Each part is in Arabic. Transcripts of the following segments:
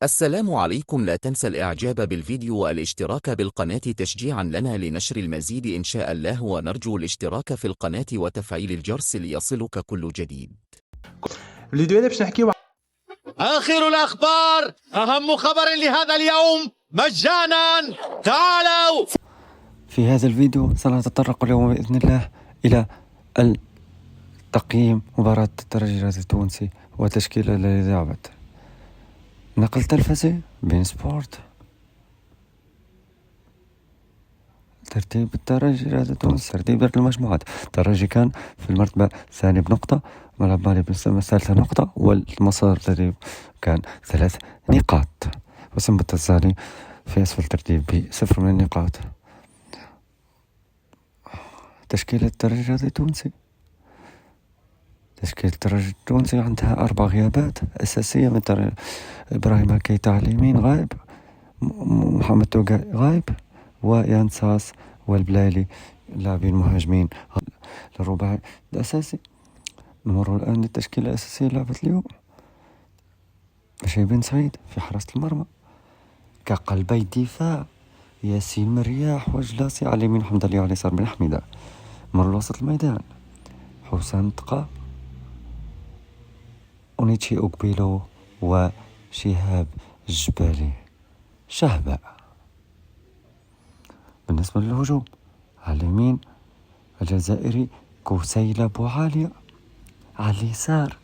السلام عليكم. لا تنسى الإعجاب بالفيديو والاشتراك بالقناة تشجيعا لنا لنشر المزيد إن شاء الله، ونرجو الاشتراك في القناة وتفعيل الجرس ليصلك كل جديد. الفيديو هذا باش نحكيو آخر الأخبار، أهم خبر لهذا اليوم مجانا. تعالوا. في هذا الفيديو سنتطرق اليوم بإذن الله إلى تقييم مباراة الترجي التونسي وتشكيلة التي لعبت. نقل تلفزي بين سبورت. ترتيب الترجي التونسي، ترتيب المجموعات. الترجي كان في المرتبة الثانية بنقطة، ملعب مالي الثالثة نقطة، والمسار الذي كان 3 نقاط، وسمبت الثاني في أسفل الترتيب ب0 من النقاط. تشكيلة الترجي التونسي. تشكيلة الترجي التونسي عندها 4 غيابات أساسية، مثل إبراهيم كيتا على اليمين غايب، محمد توقع غايب، ويانساس والبلايلي لاعبين مهاجمين الرباعي الأساسي. نمر الآن للتشكيلة الأساسية لعبة اليوم. شيبين سعيد في حراسة المرمى، كقلبي الدفاع ياسين مرياح وجلاسي على اليمين، حمد الله على اليسار بن حميدة. مر وسط الميدان حسام تقى، أونيتشي أوكبيلو، وشهاب الجبالي شهباء. بالنسبة للهجوم على اليمين الجزائري كوسيلة بوعالية، على اليسار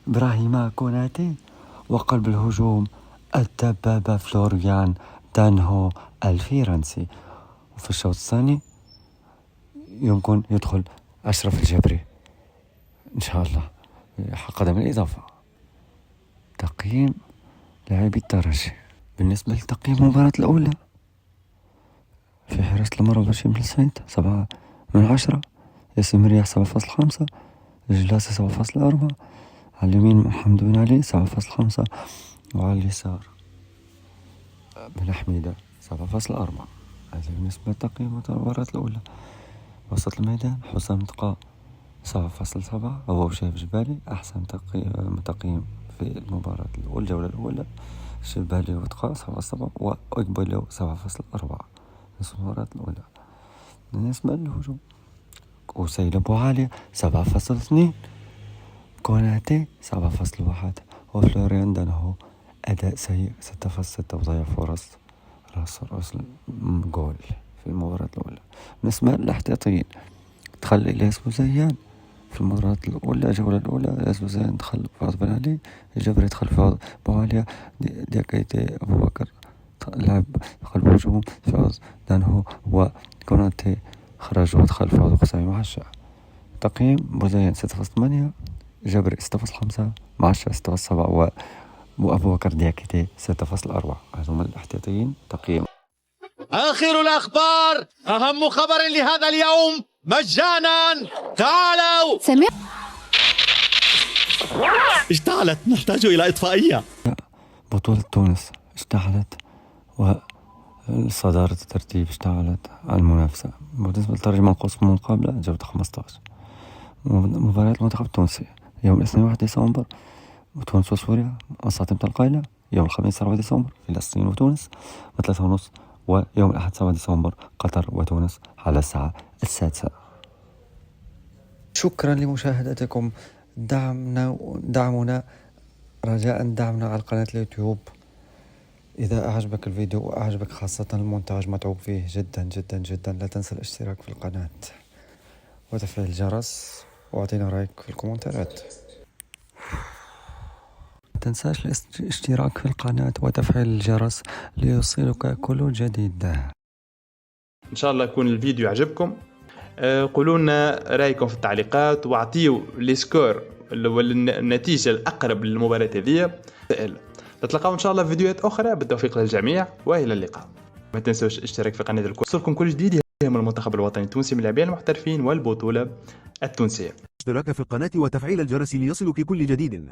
إبراهيم كوناتي، وقلب الهجوم الدبابة فلوريان دانهو الفرنسي. وفي الشوط الثاني يمكن يدخل أشرف الجبري إن شاء الله قدم الإضافة. تقييم لاعبي الترجي. بالنسبة لتقييم المباراة الأولى، في حراسة المرمى بشير بن سعيد 7/10، ياسين مرياح 7.5، جلاسي 7.4، على اليمين محمد بن علي 7.5، وعلى اليسار بن حميدة 7.4. هذا بالنسبة لتقييم المباراة الأولى. وسط الميدان حسام تقى 7.7، أبو شهاب جبالي أحسن تقييم في المباراة الأولى، الجولة الأولى. جبالي وتقى 7.7، وأقبلوا 7.4 في المباراة الأولى. بالنسبة للهجوم وسيلة بوعالية 7.2، كوناتي 7.1، وفلوريان دانهو أداء سيء 6.6، وضيع فرص رأس جول في المباراة الأولى. بالنسبة للاحتياطيين دخل إلياس بوزيان في المباراة الأولى، الجولة الأولى. إلياس بوزيان دخل فؤاد بن علي، الجبري دخل فؤاد بوعالية، دياكيتي أبو بكر لعب قلب الهجوم، فؤاد دانهو وكوناتي خرج ودخل فؤاد قسامي معشع. تقييم بوزيان 6.8، جبري 6.5، معشع 6.7، وأبو بكر دياكيتي 6.4. هذوما الاحتياطيين تقييم. آخر الأخبار، أهم خبر لهذا اليوم مجانا. تعالوا. اشتعلت، نحتاج إلى إطفائية. بطولة تونس اشتعلت، وصدارة الترتيب اشتعلت على المنافسة. بالنسبة للترجي منقوص من المقابلة جودة 15. مباريات المنتخب التونسي يوم الاثنين 1 ديسمبر تونس وسوريا، وساطمة القايلة يوم الخميس 4 ديسمبر فلسطين وتونس 3:30، ويوم الأحد 7 ديسمبر قطر وتونس على الساعة 6. شكرا لمشاهدتكم. دعمنا رجاء دعمنا على قناة اليوتيوب. إذا أعجبك الفيديو وأعجبك خاصة المونتاج متعوب فيه جدا جدا جدا، لا تنسى الاشتراك في القناة وتفعيل الجرس، واعطينا رأيك في الكومنتات. ما تنساش الاشتراك في القناة وتفعيل الجرس ليوصلك كل جديد. إن شاء الله يكون الفيديو يعجبكم. قولوا لنا رأيكم في التعليقات، واعطيوا لي سكور والنتيجة الأقرب للمباراة هذه. نتلقاو إن شاء الله في فيديوهات أخرى. بالتوفيق للجميع وإلى اللقاء. ما تنسوش الاشتراك في قناة الكل يوصلكم كل جديد يهم المنتخب الوطني التونسي من اللاعبين المحترفين والبطولة التونسية. اشتراك في القناة وتفعيل الجرس ليصلك كل جديد.